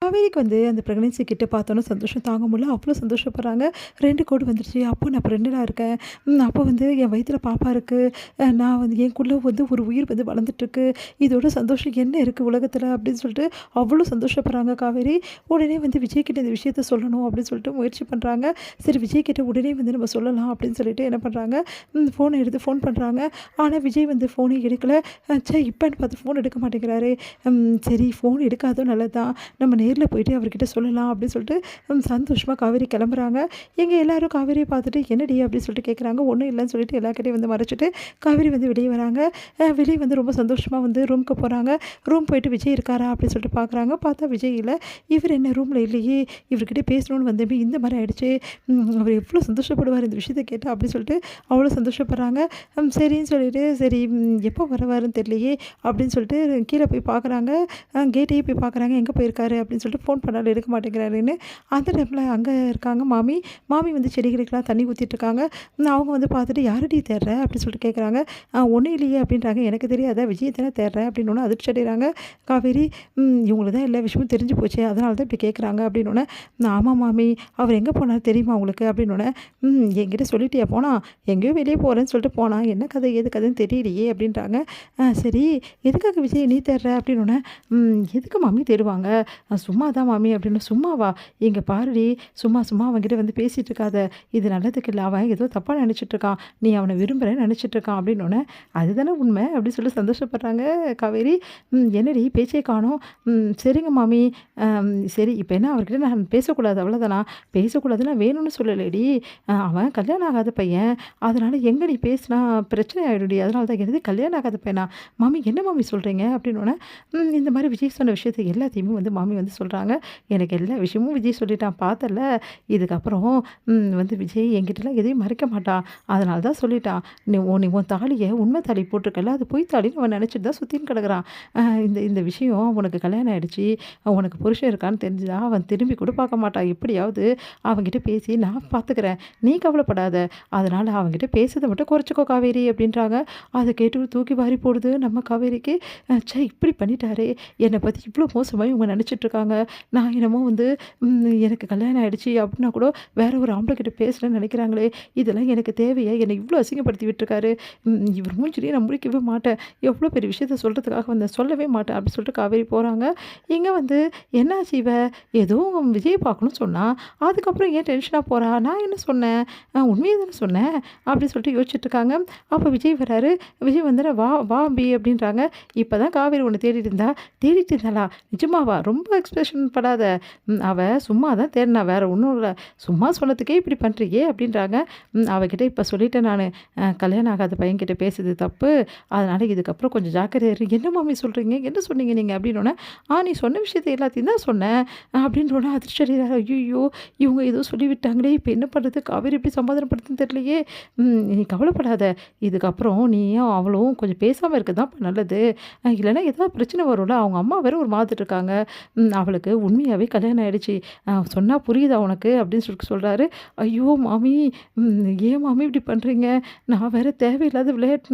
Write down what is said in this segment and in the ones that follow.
காவேரிக்கு அந்த ப்ரெக்னன்சி கிட்ட பார்த்தோன்னே சந்தோஷம் தாங்க முடியல. அவ்வளோ சந்தோஷப்படுறாங்க. 2 கோடு வந்துருச்சு. அப்போ நான் ப்ரெக்னென்ட்டா இருக்கேன். அப்போ என் வயித்துல பாப்பா இருக்கு. நான் எனக்குள்ள ஒரு உயிர் வளர்ந்துட்டுருக்கு. இதோட சந்தோஷம் என்ன இருக்குது உலகத்துல அப்படின்னு சொல்லிட்டு அவ்வளோ சந்தோஷப்படுறாங்க காவேரி. உடனே விஜய் கிட்ட இந்த விஷயத்த சொல்லணும் அப்படின்னு சொல்லிட்டு முயற்சி பண்ணுறாங்க. சரி விஜய் கிட்ட உடனே நம்ம சொல்லலாம் அப்படின்னு சொல்லிட்டு என்ன பண்ணுறாங்க, ஃபோனை எடுத்து ஃபோன் பண்ணுறாங்க. ஆனால் விஜய் ஃபோனே எடுக்கல. இப்போன்னு பார்த்து ஃபோன் எடுக்க மாட்டேங்கிறாரு. சரி ஃபோன் எடுக்காதோ நல்லது தான். நம்ம நேரில் போயிட்டு அவர்கிட்ட சொல்லலாம் அப்படின்னு சொல்லிட்டு சந்தோஷமாக காவேரி கிளம்புறாங்க. எங்கள் எல்லோரும் காவேரியை பார்த்துட்டு என்னடி அப்படின்னு சொல்லிட்டு கேட்குறாங்க. ஒன்றும் இல்லைன்னு சொல்லிட்டு எல்லாருக்கிட்டையும் மறைச்சிட்டு காவேரி வெளியே வராங்க. வெளியே ரொம்ப சந்தோஷமாக ரூமுக்கு போகிறாங்க. ரூம் போயிட்டு விஜய் இருக்காரா அப்படின்னு சொல்லிட்டு பார்க்குறாங்க. பார்த்தா விஜய் இல்லை. இவர் என்ன ரூமில் இல்லையே, இவர்கிட்ட பேசணும்னு வந்தமே இந்த மாதிரி ஆயிடுச்சு. அவர் எவ்வளோ சந்தோஷப்படுவார் இந்த விஷயத்தை கேட்டால் அப்படின்னு சொல்லிட்டு அவ்வளோ சந்தோஷப்படுறாங்க. சரின்னு சொல்லிட்டு சரி எப்போ வருவாருன்னு தெரியலையே அப்படின்னு சொல்லிட்டு கீழே போய் பார்க்குறாங்க. கேட்டையே போய் பார்க்குறாங்க. எங்கே போயிருக்காரு அப்படின்னு சொல்லிட்டு ஃபோன் பண்ணாலும் எடுக்க மாட்டேங்கிறாருன்னு. அந்த டைமில் அங்கே இருக்காங்க மாமி. மாமி செடிகளுக்கெல்லாம் தண்ணி ஊற்றிட்டுருக்காங்க. அவங்க பார்த்துட்டு யாரடி தேடுற அப்படின்னு சொல்லிட்டு கேட்குறாங்க. ஒன்றும் இல்லையே அப்படின்றாங்க. எனக்கு தெரியாதா விஜய் தானே தேடுறேன் அப்படின்னு ஒன்று அதிர்ச்சி அடைகிறாங்க காவேரி. இவங்களுக்கு தான் எல்லா விஷயமும் தெரிஞ்சு போச்சு, அதனால தான் இப்படி கேட்குறாங்க அப்படின்னோடனே, ஆமாம் மாமி அவர் எங்கே போனார் தெரியுமா உங்களுக்கு அப்படின்னோடனே, என்கிட்ட சொல்லிட்டியா போனா, எங்கேயோ வெளியே போகிறேன்னு சொல்லிட்டு போனா, என்ன கதை ஏது கதைன்னு தெரியலையே அப்படின்றாங்க. சரி எதுக்காக விஜய் நீ தேடுற அப்படின்னோடனே, எதுக்கு மாமி தேடுவாங்க, சும்மா தான் மாமி அப்படின்னு. சும்மாவா, இங்கே பாருடி, சும்மா சும்மா அவன்கிட்ட பேசிகிட்டு இருக்காத, இது நல்லதுக்கு இல்லை, அவன் ஏதோ தப்பாக நினச்சிட்ருக்கான், நீ அவனை விரும்புகிறேன்னு நினச்சிட்ருக்கான் அப்படின்னோடனே, அதுதானே உண்மை அப்படின்னு சொல்லி சந்தோஷப்படுறாங்க காவேரி. என்னடி பேச்சே காணோம். சரிங்க மாமி, சரி இப்போ என்ன அவர்கிட்ட நான் பேசக்கூடாது அவ்வளோதானா, பேசக்கூடாதுன்னா வேணும்னு சொல்லலைடி, அவன் கல்யாணம் ஆகாத பையன், அதனால் எங்கே நீ பேசினா பிரச்சனை ஆகிடுடி, அதனால தான் என்னது கல்யாணம் ஆகாத பையனா மாமி, என்ன மாமி சொல்கிறீங்க அப்படின்னோடனே, இந்த மாதிரி விஜய் சொன்ன விஷயத்தை எல்லாத்தையுமே மாமி சொல்கிறாங்க. எனக்கு எல்லா விஷயமும் விஜய் சொல்லிட்டான் பார்த்தல, இதுக்கப்புறம் விஜய் என்கிட்டலாம் எதையும் மறைக்க மாட்டான், அதனால தான் சொல்லிட்டான். நீ உன் தாலியை உண்மை தாலி போட்டிருக்கல, அது பொய் தாலின்னு அவன் நினச்சிட்டு தான் சுற்றின்னு கிடக்குறான். இந்த விஷயம் உனக்கு கல்யாணம் ஆகிடுச்சு, உனக்கு புருஷன் இருக்கான்னு தெரிஞ்சுதா அவன் திரும்பி கூட பார்க்க மாட்டான், எப்படியாவது அவங்ககிட்ட பேசி நான் பார்த்துக்கிறேன், நீ கவலைப்படாத, அதனால் அவங்ககிட்ட பேசுறதை மட்டும் குறைச்சிக்கோ காவேரி அப்படின்றாங்க. அதை கேட்டு தூக்கி வாரி போடுது நம்ம காவேரிக்கு. இப்படி பண்ணிட்டாரே, என்னை பற்றி இவ்வளோ மோசமாக இவங்க நினச்சிட்ருக்காங்க, நான் என்னமோ எனக்கு கல்யாணம் ஆகிடுச்சு அப்படின்னா கூட வேற ஒரு ஆம்பளை கிட்ட பேசலன்னு நினைக்கிறாங்களே, இதெல்லாம் எனக்கு தேவையா, என்னை இவ்வளோ அசிங்கப்படுத்தி விட்டுருக்காரு, இவர் மூஞ்சிலேயே நான் முடிக்கவே மாட்டேன், எவ்வளோ பெரிய விஷயத்த சொல்கிறதுக்காக சொல்லவே மாட்டேன் அப்படின்னு சொல்லிட்டு காவேரி போகிறாங்க. இங்கே என்னாச்சு இவ, ஏதோ விஜய் பார்க்கணும்னு சொன்னால் அதுக்கப்புறம் ஏன் டென்ஷனாக போகிறா, நான் என்ன சொன்னேன், உண்மையை தானே சொன்னேன் அப்படின்னு சொல்லிட்டு யோசிச்சுட்ருக்காங்க. அப்போ விஜய் வராரு. விஜய் வா வா பி அப்படின்றாங்க. இப்போ தான் காவேரி ஒன்று தேடிட்டு இருந்தாளா, நிஜமாவா, ரொம்ப எக்ஸ்பிரஷன் படாத, அவள் சும்மா தான் தேடினா, வேறு ஒன்றும் இல்லை, சும்மா சொன்னதுக்கே இப்படி பண்ணுறியே அப்படின்றாங்க. அவகிட்ட இப்போ சொல்லிட்டேன் நான், கல்யாணம் ஆகாத பையன்கிட்ட பேசுறது தப்பு, அதனால் இதுக்கப்புறம் கொஞ்சம் ஜாக்கிரதையா இரு. என்ன மாமி சொல்கிறீங்க, என்ன சொன்னீங்க நீங்கள் அப்படின்னோடனே, நீ சொன்ன விஷயத்தை எல்லாத்தையும் தான் சொன்னேன் அப்படின்றோன்னா அதிர்ச்சி அடைகிறாரு. ஐயோ இவங்க ஏதோ சொல்லிவிட்டாங்களே, இப்போ என்ன பண்ணுறது, காவேரி எப்படி சமாதானப்படுத்துன்னு தெரியலையே, நீ கவலைப்படாத, இதுக்கப்புறம் நீயும் அவளும் கொஞ்சம் பேசாமல் இருக்க தான் நல்லது, இல்லைன்னா ஏதாவது பிரச்சனை வரும்ல, அவங்க அம்மா வேறு ஒரு மாதிரி இருக்காங்க, அவளுக்கு உண்மையாகவே கல்யாணம் ஆகிடுச்சு, சொன்னால் புரியுதா உனக்கு அப்படின்னு சொல்கிறாரு. ஐயோ மாமி, ஏன் மாமி இப்படி பண்ணுறீங்க, நான் வேறு தேவையில்லாத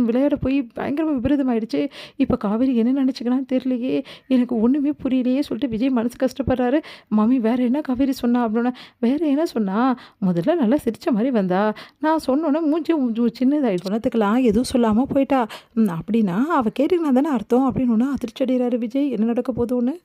விளையாட போய் பயங்கரமாக விபரீதம் ஆகிடுச்சு, இப்போ காவேரி என்ன நினச்சிக்கலான்னு தெரியலையே, எனக்கு ஒன்றுமே புரியலையே சொல்லிட்டு விஜய் மனசு கஷ்டப்படுறாரு. மாமி வேறு என்ன காவேரி சொன்னா அப்படின்னா, வேறு என்ன சொன்னா, முதல்ல நல்லா சிரித்த மாதிரி வந்தா, நான் சொன்னோன்னே மூஞ்சி சின்னதாகிடுச்சு, சொன்னதுக்கெல்லாம் எதுவும் சொல்லாமல் போயிட்டா, அப்படின்னா அவள் கேட்டுக்கினா தானே அர்த்தம் அப்படின்னு ஒன்று அதிர்ச்சி அடைகிறாரு விஜய். என்ன நடக்க போதும் ஒன்று.